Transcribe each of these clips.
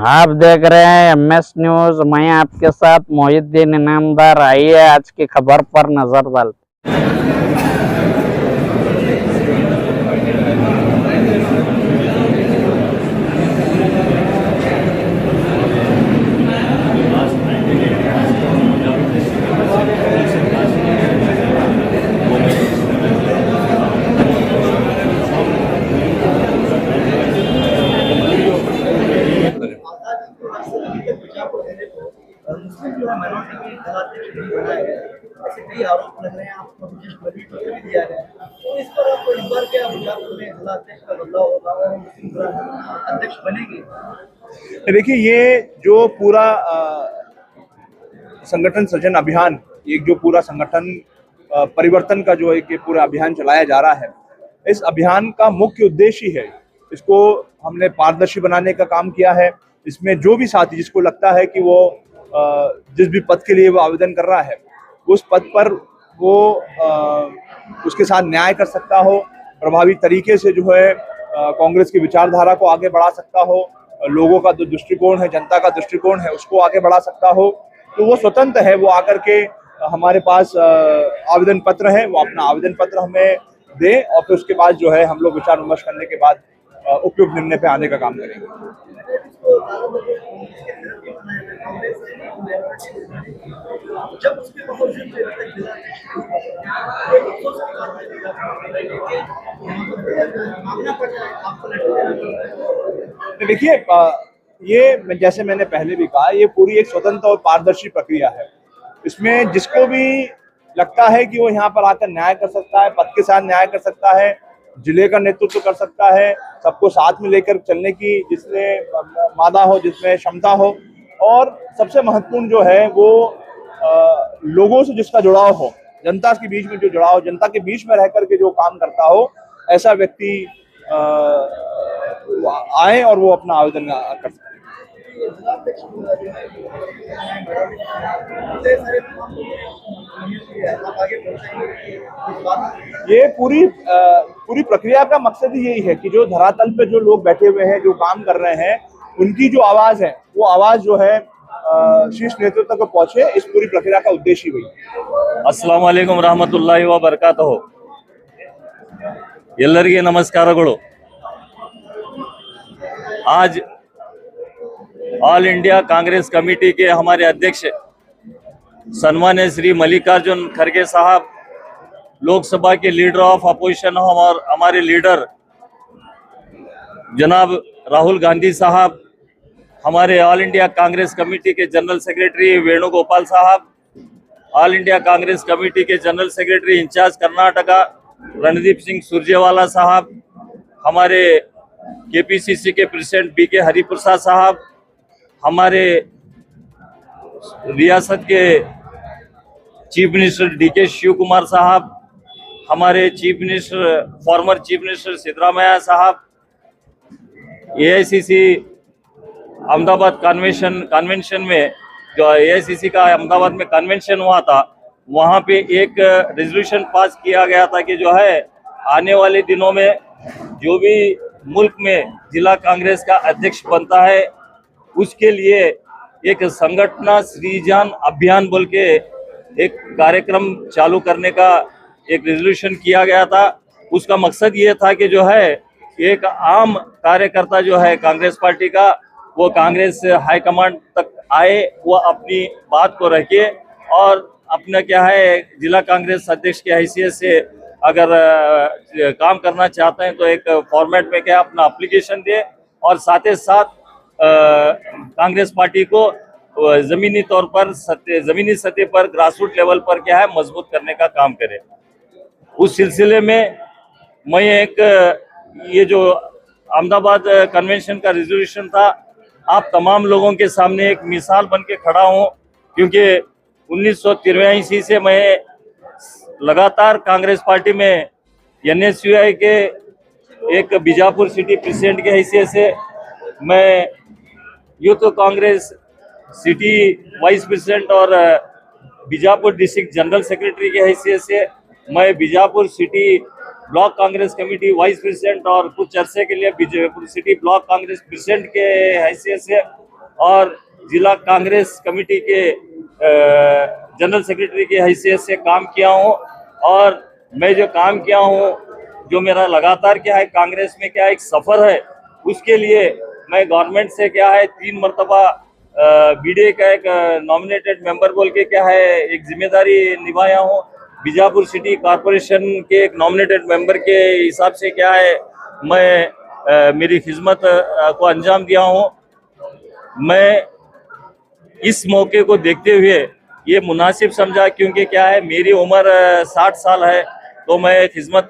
आप देख रहे हैं MS न्यूज। मैं आपके साथ मोहिउद्दीन इनामदार। आइए आज की खबर पर नजर डालते। मुस्लिम जो है माइनॉरिटी के अध्यक्ष नहीं बनाए गए, ऐसे कई आरोप लग रहे हैं। आपको विशेष बड़ी पत्र भी दिया गया, तो इस पर आपको इस बार क्या गुजरात में जिला अध्यक्ष का बदलाव होगा और मुस्लिम अध्यक्ष बनेगी? देखिए, ये जो पूरा संगठन सृजन अभियान, एक जो पूरा संगठन परिवर्तन का जो एक पूरा अभियान चलाया जा रहा है, इस अभियान का मुख्य उद्देश्य ही है, इसको हमने पारदर्शी बनाने का काम किया है। इसमें जो भी साथी जिसको लगता है कि वो जिस भी पद के लिए वो आवेदन कर रहा है, उस पद पर वो उसके साथ न्याय कर सकता हो, प्रभावी तरीके से जो है कांग्रेस की विचारधारा को आगे बढ़ा सकता हो, लोगों का जो दृष्टिकोण है, जनता का दृष्टिकोण है, उसको आगे बढ़ा सकता हो। तो वो स्वतंत्र है, वो आकर के हमारे पास आवेदन पत्र है, वो अपना आवेदन पत्र हमें दे और फिर उसके बाद जो है हम लोग विचार विमर्श करने के बाद उपयुक्त निर्णय पे आने का काम करेंगे। जब उसके देखिए, ये जैसे मैंने पहले भी कहा, ये पूरी एक स्वतंत्र और पारदर्शी प्रक्रिया है। इसमें जिसको भी लगता है कि वो यहाँ पर आकर न्याय कर सकता है, पद के साथ न्याय कर सकता है, जिले का नेतृत्व कर सकता है, सबको साथ में लेकर चलने की जिसमें मादा हो, जिसमें क्षमता हो, और सबसे महत्वपूर्ण जो है वो लोगों से जिसका जुड़ाव हो, जनता के बीच में जो जुड़ाव, जनता के बीच में रह करके जो काम करता हो, ऐसा व्यक्ति आए और वो अपना आवेदन कर सकते हैं। ये पूरी प्रक्रिया का मकसद ही यही है कि जो धरातल पे जो लोग बैठे हुए हैं, जो काम कर रहे हैं, उनकी जो आवाज है, वो आवाज जो है शीर्ष नेतृत्व तक पहुंचे। इस पूरी प्रक्रिया का उद्देश्य ही वही। अस्सलाम वालेकुम रहमतुल्लाहि व बरकातहू। ಎಲ್ಲರಿಗೆ ನಮಸ್ಕಾರಗಳು। आज ऑल इंडिया कांग्रेस कमेटी के हमारे अध्यक्ष सम्मान्य श्री मल्लिकार्जुन खड़गे साहब, लोकसभा के लीडर ऑफ अपोजिशन और हमारे लीडर जनाब राहुल गांधी साहब, हमारे ऑल इंडिया कांग्रेस कमेटी के जनरल सेक्रेटरी वेणुगोपाल साहब, ऑल इंडिया कांग्रेस कमेटी के general secretary in-charge Karnataka Randeep Singh Surjewala साहब, हमारे KPCC के प्रेसिडेंट BK हरिप्रसाद साहब, हमारे रियासत के chief minister DK Shiv Kumar साहब, हमारे chief minister former chief minister Siddaramaiah साहब, AICC अहमदाबाद कन्वेंशन में जो AICC का अहमदाबाद में कन्वेंशन हुआ था, वहाँ पे एक रेजोल्यूशन पास किया गया था कि जो है आने वाले दिनों में जो भी मुल्क में जिला कांग्रेस का अध्यक्ष बनता है, उसके लिए एक संगठन सृजन अभियान बोल के एक कार्यक्रम चालू करने का एक रेजोल्यूशन किया गया था। उसका मकसद ये था कि जो है एक आम कार्यकर्ता जो है कांग्रेस पार्टी का, वो कांग्रेस हाईकमांड तक आए, वो अपनी बात को रखे और अपना क्या है जिला कांग्रेस अध्यक्ष की हैसियत से अगर काम करना चाहते हैं तो एक फॉर्मेट में क्या अपना एप्लीकेशन दे और साथ ही साथ कांग्रेस पार्टी को जमीनी तौर पर जमीनी सतह पर ग्रासरूट लेवल पर क्या है मजबूत करने का काम करे। उस सिलसिले में मैं एक ये जो अहमदाबाद कन्वेंशन का रेजोल्यूशन था, आप तमाम लोगों के सामने एक मिसाल बन के खड़ा हूँ, क्योंकि 1983 से मैं लगातार कांग्रेस पार्टी में NSUI के एक बीजापुर सिटी प्रेसिडेंट की हैसियत से, मैं youth Congress city vice president और बीजापुर डिस्ट्रिक्ट जनरल सेक्रेटरी की हैसियत से, मैं Bijapur city block Congress committee vice president और कुछ अरसे के लिए Bijapur city block Congress president के हैसियत से और जिला कांग्रेस कमेटी के जनरल सेक्रेटरी की हैसियत से काम किया हूँ। और मैं जो काम किया हूँ, जो मेरा लगातार क्या है कांग्रेस में क्या एक सफर है, उसके लिए मैं गवर्नमेंट से क्या है 3 मरतबा बीडीए का एक नॉमिनेटेड मेंबर बोल के क्या है एक जिम्मेदारी निभाया हूँ। बीजापुर सिटी कॉरपोरेशन के एक नॉमिनेटेड मेंबर के हिसाब से क्या है मैं मेरी खिदमत को अंजाम दिया हूँ। मैं इस मौके को देखते हुए ये मुनासिब समझा, क्योंकि क्या है मेरी उम्र 60 साल है, तो मैं खिदमत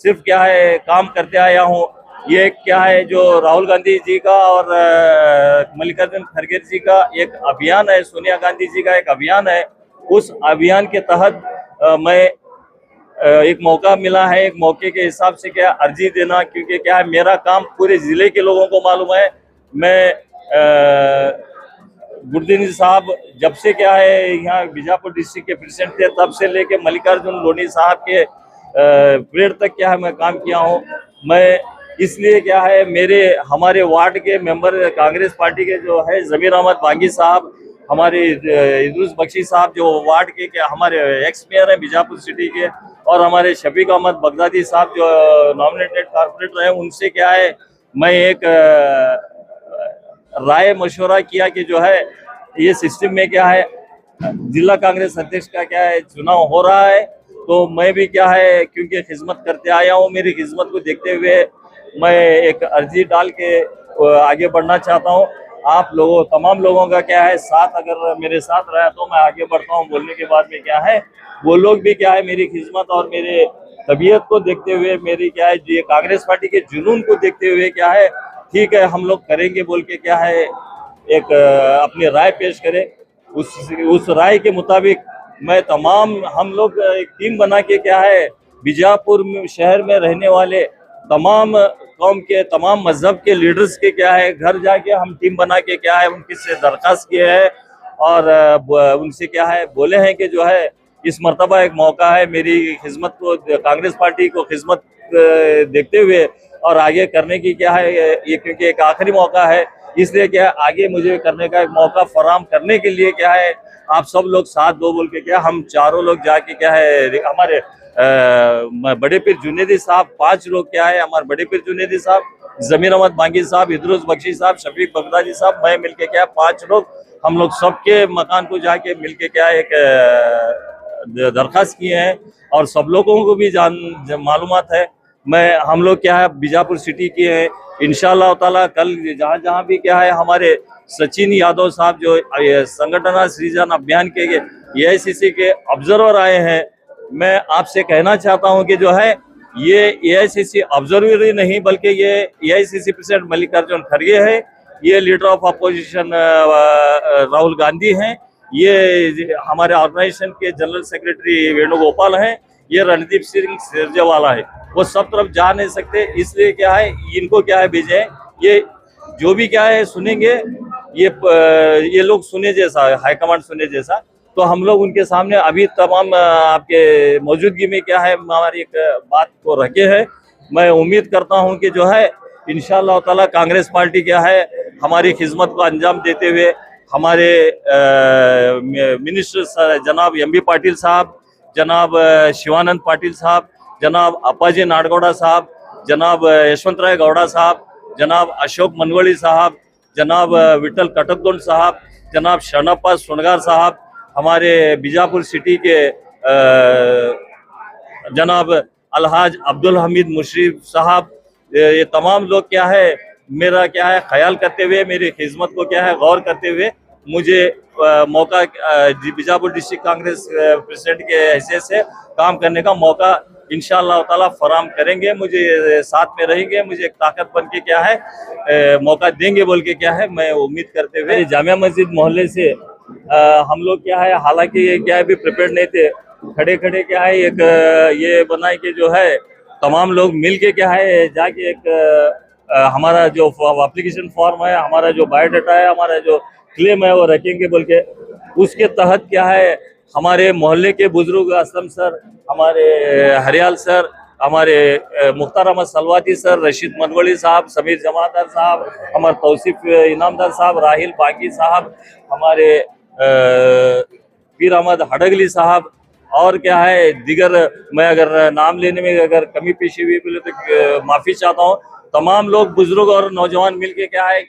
सिर्फ क्या है काम करते आया हूँ। ये क्या है जो राहुल गांधी जी का और मल्लिकार्जुन खड़गे जी का एक अभियान है, सोनिया गांधी जी का एक अभियान है, उस अभियान के तहत मैं एक मौका मिला है, एक मौके के हिसाब से क्या अर्जी देना, क्योंकि क्या है मेरा काम पूरे जिले के लोगों को मालूम है। मैं गुरदीन साहब जब से क्या है यहाँ बीजापुर डिस्ट्रिक्ट के प्रेसिडेंट थे, तब से लेके मल्लिकार्जुन लोनी साहब के पीरियड तक क्या है मैं काम किया हूँ। मैं इसलिए क्या है हमारे वार्ड के मेंबर कांग्रेस पार्टी के जो है जमीर अहमद बांगी साहब, हमारे इदरुस बख्शी साहब जो वार्ड के क्या हमारे एक्स मेयर हैं बीजापुर सिटी के, और हमारे शफीक अहमद बगदादी साहब जो नॉमिनेटेड कॉर्पोरेटर हैं, उनसे क्या है मैं एक राय मशवरा किया कि जो है ये सिस्टम में क्या है जिला कांग्रेस अध्यक्ष का क्या है चुनाव हो रहा है, तो मैं भी क्या है क्योंकि खिदमत करते आया हूँ, मेरी खिदमत को देखते हुए मैं एक अर्जी डाल के आगे बढ़ना चाहता हूँ। आप लोगों तमाम लोगों का क्या है साथ अगर मेरे साथ रहा तो मैं आगे बढ़ता हूँ। बोलने के बाद में क्या है वो लोग भी क्या है मेरी खिदमत और मेरे तबीयत को देखते हुए, मेरी क्या है ये कांग्रेस पार्टी के जुनून को देखते हुए क्या है ठीक है हम लोग करेंगे बोल के क्या है एक अपनी राय पेश करें। उस राय के मुताबिक मैं हम लोग एक टीम बना के क्या है बीजापुर शहर में रहने वाले तमाम कौम के तमाम मजहब के लीडर्स के क्या है घर जाके हम टीम बना के क्या है उनकी से दरखास्त किए हैं और उनसे क्या है बोले हैं कि जो है इस मर्तबा एक मौका है मेरी खिदमत को कांग्रेस पार्टी को खिदमत देखते हुए और आगे करने की क्या है ये क्योंकि एक आखिरी मौका है, इसलिए क्या आगे मुझे करने का एक मौका फराम करने के लिए क्या है आप सब लोग साथ दो बोल के क्या हम चारों लोग जाके क्या है हमारे बड़े पीर जुनेदी साहब 5 लोग क्या है हमारे बड़े पीर जुनेदी साहब, जमीर अहमद बांगी साहब, इदरुस बख्शी साहब, शफीक बगदादी साहब, मैं मिलके क्या 5 लोग हम लोग सबके मकान को जाके मिलके क्या एक दरखास्त किए हैं और सब लोगों को भी मालूमात है। हम लोग क्या है बीजापुर सिटी के हैं, इंशाअल्लाह ताला कल जहाँ भी क्या है हमारे सचिन यादव साहब जो संगठन सृजन अभियान के AICC के ऑब्जर्वर आए हैं, मैं आपसे कहना चाहता हूं कि जो है ये AICC ऑब्जर्वर नहीं बल्कि ये AICC प्रेसिडेंट मल्लिकार्जुन खड़गे है, ये leader of opposition Rahul Gandhi हैं, ये हमारे ऑर्गेनाइजेशन के जनरल सेक्रेटरी वेणुगोपाल हैं, ये रणदीप सिंह सिरजेवाला है। वो सब तरफ जा नहीं सकते, इसलिए क्या है इनको क्या है भेजे, ये जो भी क्या है सुनेंगे ये लोग सुने जैसा हाईकमांड सुने जैसा, तो हम लोग उनके सामने अभी तमाम आपके मौजूदगी में क्या है हमारी एक बात को रखे हैं। मैं उम्मीद करता हूं कि जो है इंशाअल्लाह ताला कांग्रेस पार्टी क्या है हमारी खिदमत को अंजाम देते हुए हमारे मिनिस्टर जनाब MB पाटिल साहब, जनाब शिवानंद पाटिल साहब, जनाब अप्पाजी नाडगौड़ा साहब, जनाब यशवंतराय गौड़ा साहब, जनाब अशोक मनवड़ी साहब, जनाब विठल कटकदोंड साहब, जनाब शरणप्पा सुनगार साहब, हमारे बीजापुर सिटी के जनाब अलहाज अब्दुल हमीद मुशरीफ साहब, ये तमाम लोग क्या है मेरा क्या है ख्याल करते हुए मेरी खिदमत को क्या है गौर करते हुए मुझे मौका बीजापुर डिस्ट्रिक्ट कांग्रेस प्रेसिडेंट के हैसियत से काम करने का मौका इंशाअल्लाह ताला फराम करेंगे, मुझे साथ में रहेंगे, मुझे एक ताकत बन के क्या है मौका देंगे बोल के क्या है मैं उम्मीद करते हुए जामिया मस्जिद मोहल्ले से हम लोग क्या है हालांकि ये क्या है भी प्रिपेयर नहीं थे, खड़े क्या है एक ये बनाए कि जो है तमाम लोग मिल के क्या है जाके एक हमारा जो एप्लीकेशन फॉर्म है, हमारा जो बायोडाटा है, हमारा जो क्लेम है वो रखेंगे बोल के, उसके तहत क्या है हमारे मोहल्ले के बुजुर्ग असलम सर, हमारे हरियाल सर, हमारे मुख्तार अहमद सलवाती सर, रशीद मनवली साहब, समीर जमादार साहब, हमारे तौसीफ इनामदार साहब, राहिल बागी साहब, हमारे पीर अहमद हडगली साहब, और क्या है दिगर, मैं अगर नाम लेने में अगर कमी पेशी हुई बोले तो माफी चाहता हूँ। तमाम लोग बुजुर्ग और नौजवान मिलके क्या है